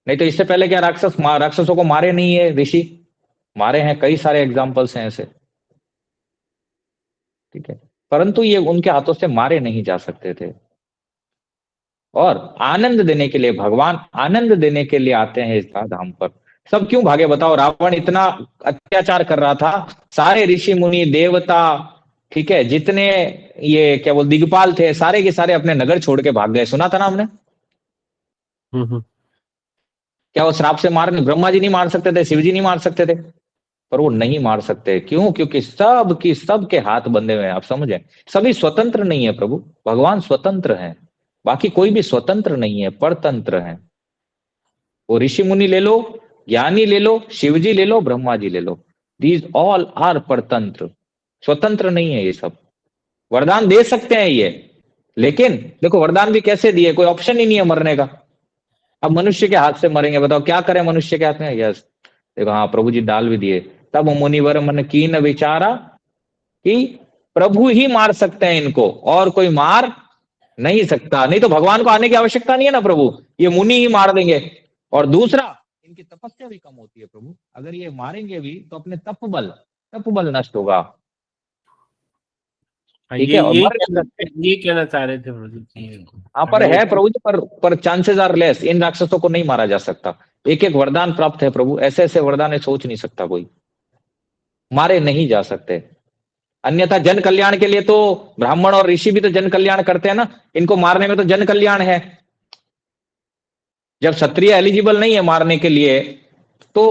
नहीं तो इससे पहले क्या राक्षसों को मारे नहीं है ऋषि? मारे हैं, कई सारे एग्जाम्पल्स हैं ऐसे, ठीक है, परंतु ये उनके हाथों से मारे नहीं जा सकते थे। और आनंद देने के लिए, भगवान आनंद देने के लिए आते हैं इस धाम पर। सब क्यों भागे बताओ? रावण इतना अत्याचार कर रहा था, सारे ऋषि मुनि देवता, ठीक है, जितने ये क्या बोल दिग्पाल थे, सारे के सारे अपने नगर छोड़ के भाग गए। सुना था ना हमने? क्या वो श्राप से मारने ब्रह्मा जी नहीं मार सकते थे, शिव जी नहीं मार सकते थे? पर वो नहीं मार सकते। क्यों? क्योंकि सब के हाथ बंधे हुए हैं। आप समझे? सभी स्वतंत्र नहीं है प्रभु, भगवान स्वतंत्र हैं, बाकी कोई भी स्वतंत्र नहीं है, परतंत्र है। वो ऋषि मुनि ले लो, ज्ञानी ले लो, शिव जी ले लो, ब्रह्मा जी ले लो, दीज ऑल आर परतंत्र, स्वतंत्र नहीं है ये सब। वरदान दे सकते हैं ये, लेकिन देखो वरदान भी कैसे दिए, कोई ऑप्शन ही नहीं है मरने का। अब मनुष्य के हाथ से मरेंगे, बताओ क्या करें मनुष्य के हाथ में? यस, देखो हाँ प्रभु जी डाल भी दिए। तब मुनिवर मन कीन विचारा कि प्रभु ही मार सकते हैं इनको, और कोई मार नहीं सकता। नहीं तो भगवान को आने की आवश्यकता नहीं है ना प्रभु, ये मुनि ही मार देंगे। और दूसरा, इनकी तपस्या भी कम होती है प्रभु, अगर ये मारेंगे भी तो अपने तप बल नष्ट होगा। ठीक है, और ये कहना चाह रहे थे प्रभु जी। हाँ पर है प्रभु जी, पर चांसेस आर लेस। इन राक्षसों को नहीं मारा जा सकता। एक एक वरदान प्राप्त है प्रभु, ऐसे ऐसे वरदान है सोच नहीं सकता कोई, मारे नहीं जा सकते। अन्यथा जन कल्याण के लिए तो ब्राह्मण और ऋषि भी तो जन कल्याण करते हैं ना, इनको मारने में तो जन कल्याण है। जब क्षत्रिय एलिजिबल नहीं है मारने के लिए तो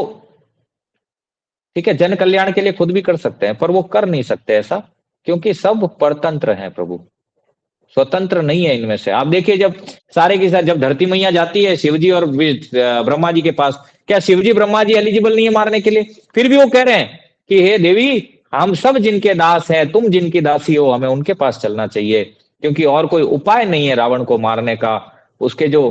ठीक है, जन कल्याण के लिए खुद भी कर सकते हैं, पर वो कर नहीं सकते ऐसा, क्योंकि सब परतंत्र हैं प्रभु, स्वतंत्र नहीं है इनमें से। आप देखिए जब सारे के साथ जब धरती मैया जाती है शिवजी और ब्रह्मा जी के पास, क्या शिवजी ब्रह्मा जी एलिजिबल नहीं है मारने के लिए? फिर भी वो कह रहे हैं कि हे देवी, हम सब जिनके दास हैं, तुम जिनकी दासी हो, हमें उनके पास चलना चाहिए, क्योंकि और कोई उपाय नहीं है रावण को मारने का। उसके जो